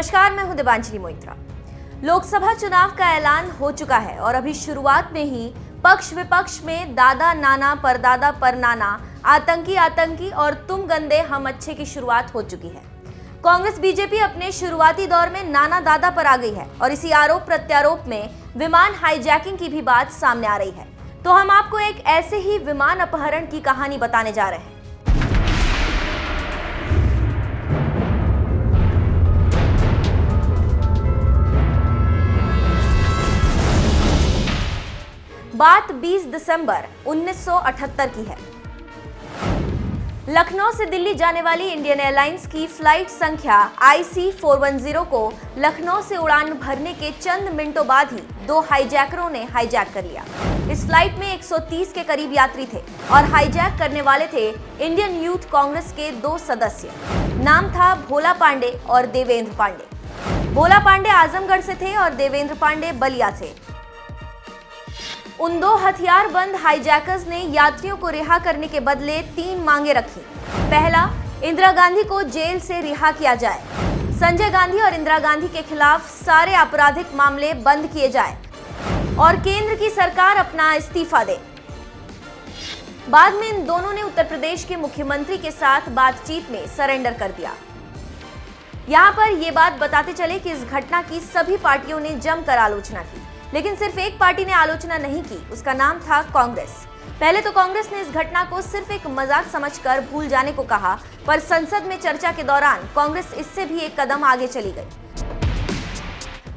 नमस्कार, मैं हूं दिबांजलि मोइत्रा। लोकसभा चुनाव का ऐलान हो चुका है और अभी शुरुआत में ही पक्ष विपक्ष में दादा नाना परदादा पर नाना, आतंकी आतंकी और तुम गंदे हम अच्छे की शुरुआत हो चुकी है। कांग्रेस बीजेपी अपने शुरुआती दौर में नाना दादा पर आ गई है और इसी आरोप प्रत्यारोप में विमान हाईजैकिंग की भी बात सामने आ रही है। तो हम आपको एक ऐसे ही विमान अपहरण की कहानी बताने जा रहे हैं। बात 20 दिसंबर 1978 की है। लखनऊ से दिल्ली जाने वाली इंडियन एयरलाइंस की फ्लाइट संख्या IC410 को लखनऊ से उड़ान भरने के चंद मिनटों बाद ही दो हाईजैकरों ने हाईजैक कर लिया। इस फ्लाइट में 130 के करीब यात्री थे और हाईजैक करने वाले थे इंडियन यूथ कांग्रेस के दो सदस्य। नाम था भोला पांडे और देवेंद्र पांडे। भोला पांडे आजमगढ़ से थे और देवेंद्र पांडे बलिया से। उन दो हथियारबंद हाईजैकर्स ने यात्रियों को रिहा करने के बदले 3 मांगे रखी। पहला, इंदिरा गांधी को जेल से रिहा किया जाए। संजय गांधी और इंदिरा गांधी के खिलाफ सारे आपराधिक मामले बंद किए जाए और केंद्र की सरकार अपना इस्तीफा दे। बाद में इन दोनों ने उत्तर प्रदेश के मुख्यमंत्री के साथ बातचीत में सरेंडर कर दिया। यहां पर यह बात बताते चले कि इस घटना की सभी पार्टियों ने जमकर आलोचना की, लेकिन सिर्फ एक पार्टी ने आलोचना नहीं की, उसका नाम था कांग्रेस। पहले तो कांग्रेस ने इस घटना को सिर्फ एक मजाक समझकर भूल जाने को कहा, पर संसद में चर्चा के दौरान कांग्रेस इससे भी एक कदम आगे चली गई।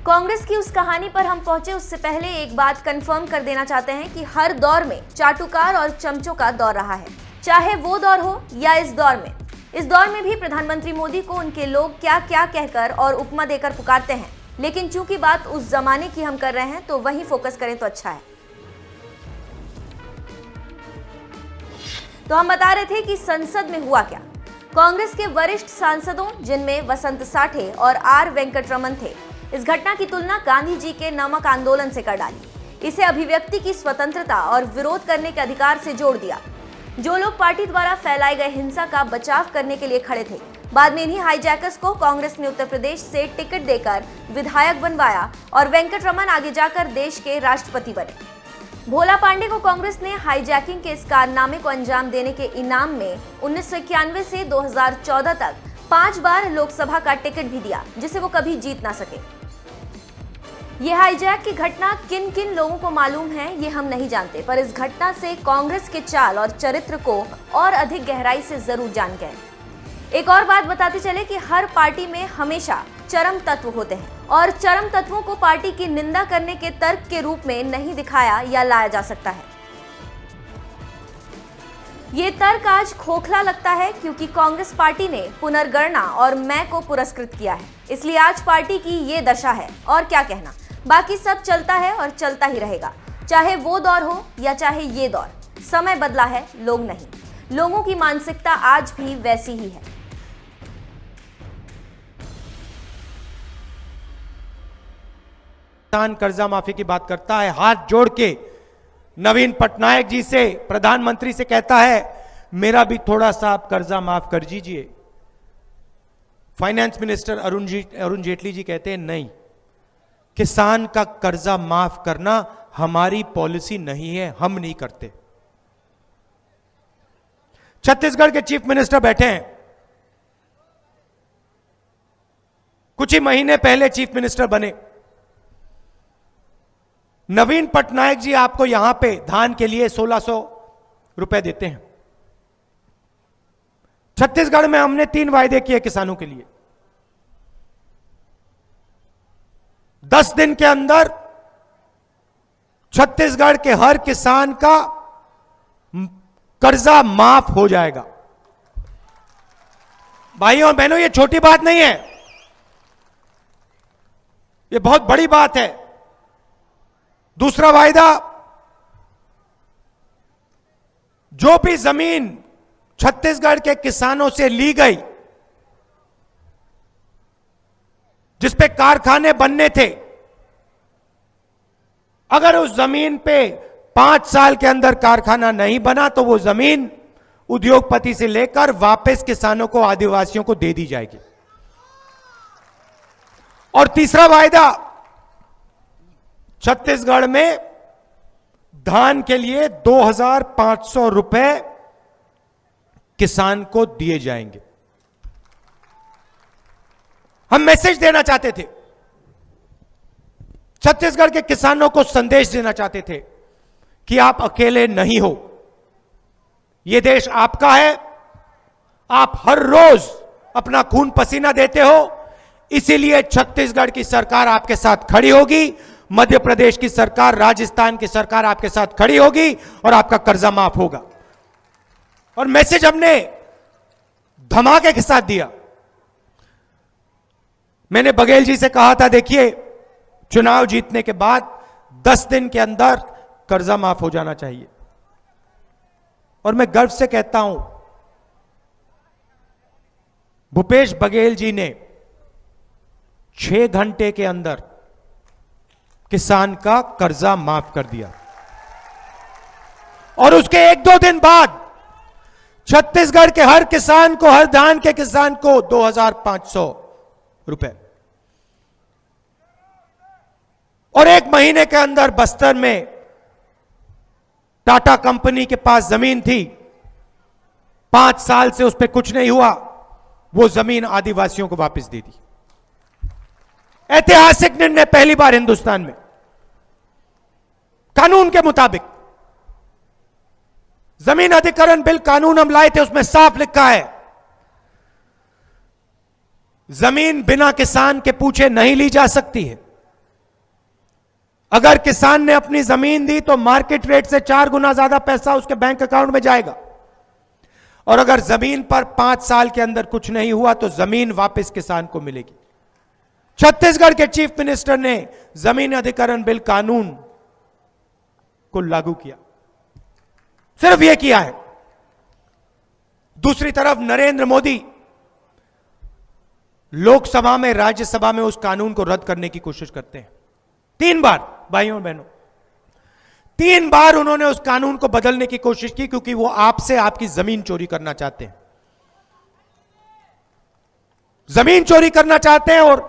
कांग्रेस की उस कहानी पर हम पहुंचे उससे पहले एक बात कंफर्म कर देना चाहते हैं कि हर दौर में चाटुकार और चमचों का दौर रहा है, चाहे वो दौर हो या इस दौर में। इस दौर में भी प्रधानमंत्री मोदी को उनके लोग क्या क्या कहकर और उपमा देकर पुकारते हैं, लेकिन चूंकि बात उस जमाने की हम कर रहे हैं तो वहीं फोकस करें तो अच्छा है। तो हम बता रहे थे कि संसद में हुआ क्या। कांग्रेस के वरिष्ठ सांसदों, जिनमें वसंत साठे और R वेंकटरमन थे, इस घटना की तुलना गांधी जी के नमक आंदोलन से कर डाली। इसे अभिव्यक्ति की स्वतंत्रता और विरोध करने के अधिकार से जोड़ दिया। जो लोग पार्टी द्वारा फैलाए गए हिंसा का बचाव करने के लिए खड़े थे, बाद में इन्हीं हाईजैकर्स को कांग्रेस ने उत्तर प्रदेश से टिकट देकर विधायक बनवाया और वेंकटरमन आगे जाकर देश के राष्ट्रपति बने। भोला पांडे को कांग्रेस ने हाईजैकिंग के इस कारनामे को अंजाम देने के इनाम में 1991 से 2014 तक 5 बार लोकसभा का टिकट भी दिया, जिसे वो कभी जीत ना सके। ये हाईजैक की घटना किन किन लोगों को मालूम है ये हम नहीं जानते, पर इस घटना से कांग्रेस के चाल और चरित्र को और अधिक गहराई से जरूर जान गए। एक और बात बताते चले कि हर पार्टी में हमेशा चरम तत्व होते हैं और चरम तत्वों को पार्टी की निंदा करने के तर्क के रूप में नहीं दिखाया या लाया जा सकता है। ये तर्क आज खोखला लगता है क्योंकि कांग्रेस पार्टी ने पुनर्गणना और मैं को पुरस्कृत किया है, इसलिए आज पार्टी की ये दशा है। और क्या कहना, बाकी सब चलता है और चलता ही रहेगा, चाहे वो दौर हो या चाहे ये दौर। समय बदला है, लोग नहीं। लोगों की मानसिकता आज भी वैसी ही है। किसान कर्जा माफी की बात करता है, हाथ जोड़ के नवीन पटनायक जी से, प्रधानमंत्री से कहता है मेरा भी थोड़ा सा आप कर्जा माफ कर दीजिए। फाइनेंस मिनिस्टर अरुण जेटली जी कहते हैं नहीं, किसान का कर्जा माफ करना हमारी पॉलिसी नहीं है, हम नहीं करते। छत्तीसगढ़ के चीफ मिनिस्टर बैठे हैं, कुछ ही महीने पहले चीफ मिनिस्टर बने। नवीन पटनायक जी आपको यहां पे धान के लिए 1600 रुपए देते हैं। छत्तीसगढ़ में हमने 3 वायदे किए किसानों के लिए। 10 दिन के अंदर छत्तीसगढ़ के हर किसान का कर्जा माफ हो जाएगा। भाइयों और बहनों, ये छोटी बात नहीं है, ये बहुत बड़ी बात है। दूसरा वायदा, जो भी जमीन छत्तीसगढ़ के किसानों से ली गई, जिस पे कारखाने बनने थे, अगर उस जमीन पे 5 साल के अंदर कारखाना नहीं बना तो वो जमीन उद्योगपति से लेकर वापस किसानों को, आदिवासियों को दे दी जाएगी। और तीसरा वायदा, छत्तीसगढ़ में धान के लिए 2,500 रुपए किसान को दिए जाएंगे। हम मैसेज देना चाहते थे, छत्तीसगढ़ के किसानों को संदेश देना चाहते थे कि आप अकेले नहीं हो, यह देश आपका है, आप हर रोज अपना खून पसीना देते हो, इसीलिए छत्तीसगढ़ की सरकार आपके साथ खड़ी होगी, मध्य प्रदेश की सरकार, राजस्थान की सरकार आपके साथ खड़ी होगी और आपका कर्जा माफ होगा। और मैसेज हमने धमाके के साथ दिया। मैंने बघेल जी से कहा था, देखिए चुनाव जीतने के बाद 10 दिन के अंदर कर्जा माफ हो जाना चाहिए। और मैं गर्व से कहता हूं, भूपेश बघेल जी ने 6 घंटे के अंदर किसान का कर्जा माफ कर दिया। और उसके 1-2 दिन बाद छत्तीसगढ़ के हर किसान को, हर धान के किसान को 2,500 रुपए। और 1 महीने के अंदर बस्तर में टाटा कंपनी के पास जमीन थी, 5 साल से उस पर कुछ नहीं हुआ, वो जमीन आदिवासियों को वापस दे दी। ऐतिहासिक निर्णय पहली बार हिंदुस्तान में, कानून के मुताबिक। जमीन अधिग्रहण बिल कानून हम लाए थे, उसमें साफ लिखा है जमीन बिना किसान के पूछे नहीं ली जा सकती है। अगर किसान ने अपनी जमीन दी तो मार्केट रेट से 4 गुना ज्यादा पैसा उसके बैंक अकाउंट में जाएगा। और अगर जमीन पर 5 साल के अंदर कुछ नहीं हुआ तो जमीन वापस किसान को मिलेगी। छत्तीसगढ़ के चीफ मिनिस्टर ने जमीन अधिग्रहण बिल कानून को लागू किया, सिर्फ यह किया है। दूसरी तरफ नरेंद्र मोदी लोकसभा में, राज्यसभा में उस कानून को रद्द करने की कोशिश करते हैं। 3 बार, भाइयों और बहनों, 3 बार उन्होंने उस कानून को बदलने की कोशिश की, क्योंकि वो आपसे आपकी जमीन चोरी करना चाहते हैं। जमीन चोरी करना चाहते हैं और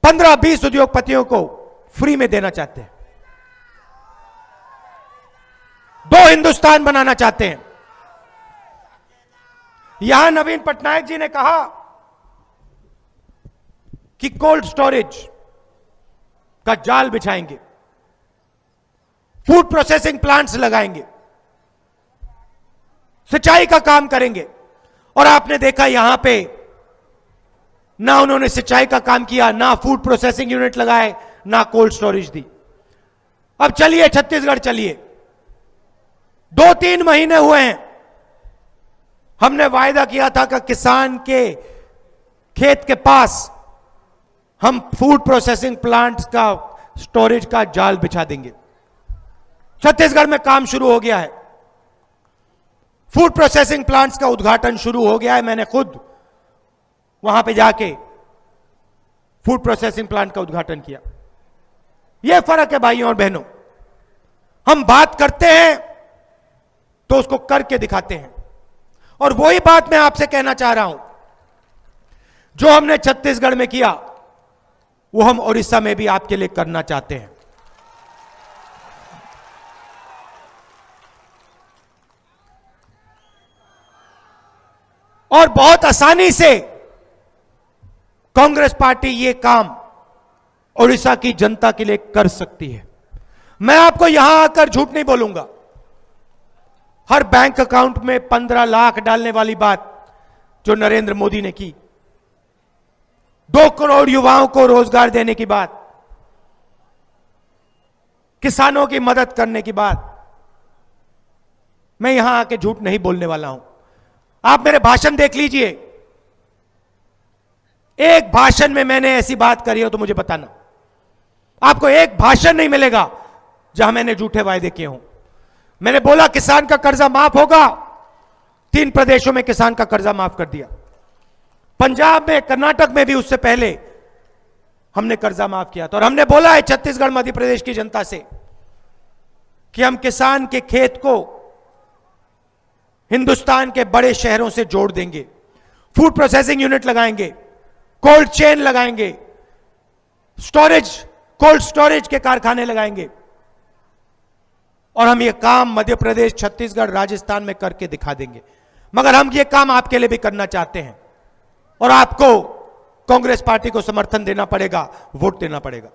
15-20 उद्योगपतियों को फ्री में देना चाहते हैं। 2 हिंदुस्तान बनाना चाहते हैं। यहां नवीन पटनायक जी ने कहा कि कोल्ड स्टोरेज का जाल बिछाएंगे, फूड प्रोसेसिंग प्लांट्स लगाएंगे, सिंचाई का काम करेंगे। और आपने देखा यहां पे ना उन्होंने सिंचाई का काम किया, ना फूड प्रोसेसिंग यूनिट लगाए, ना कोल्ड स्टोरेज दी। अब चलिए छत्तीसगढ़, चलिए 2-3 महीने हुए हैं, हमने वायदा किया था कि किसान के खेत के पास हम फूड प्रोसेसिंग प्लांट्स का, स्टोरेज का जाल बिछा देंगे। छत्तीसगढ़ में काम शुरू हो गया है, फूड प्रोसेसिंग प्लांट्स का उद्घाटन शुरू हो गया है। मैंने खुद वहां पे जाके फूड प्रोसेसिंग प्लांट का उद्घाटन किया। यह फर्क है भाइयों और बहनों, हम बात करते हैं तो उसको करके दिखाते हैं। और वही बात मैं आपसे कहना चाह रहा हूं, जो हमने छत्तीसगढ़ में किया वो हम ओडिशा में भी आपके लिए करना चाहते हैं। और बहुत आसानी से कांग्रेस पार्टी ये काम ओडिशा की जनता के लिए कर सकती है। मैं आपको यहां आकर झूठ नहीं बोलूंगा। हर बैंक अकाउंट में 15 लाख डालने वाली बात जो नरेंद्र मोदी ने की, 2 करोड़ युवाओं को रोजगार देने की बात, किसानों की मदद करने की बात, मैं यहां आके झूठ नहीं बोलने वाला हूं। आप मेरे भाषण देख लीजिए, एक भाषण में मैंने ऐसी बात करी हो तो मुझे बताना। आपको एक भाषण नहीं मिलेगा जहां मैंने झूठे वायदे किए हों। मैंने बोला किसान का कर्जा माफ होगा, 3 प्रदेशों में किसान का कर्जा माफ कर दिया, पंजाब में, कर्नाटक में भी उससे पहले हमने कर्जा माफ किया था। और हमने बोला है छत्तीसगढ़, मध्य प्रदेश की जनता से कि हम किसान के खेत को हिंदुस्तान के बड़े शहरों से जोड़ देंगे, फूड प्रोसेसिंग यूनिट लगाएंगे, कोल्ड चेन लगाएंगे, स्टोरेज, कोल्ड स्टोरेज के कारखाने लगाएंगे। और हम ये काम मध्य प्रदेश, छत्तीसगढ़, राजस्थान में करके दिखा देंगे। मगर हम ये काम आपके लिए भी करना चाहते हैं और आपको कांग्रेस पार्टी को समर्थन देना पड़ेगा, वोट देना पड़ेगा।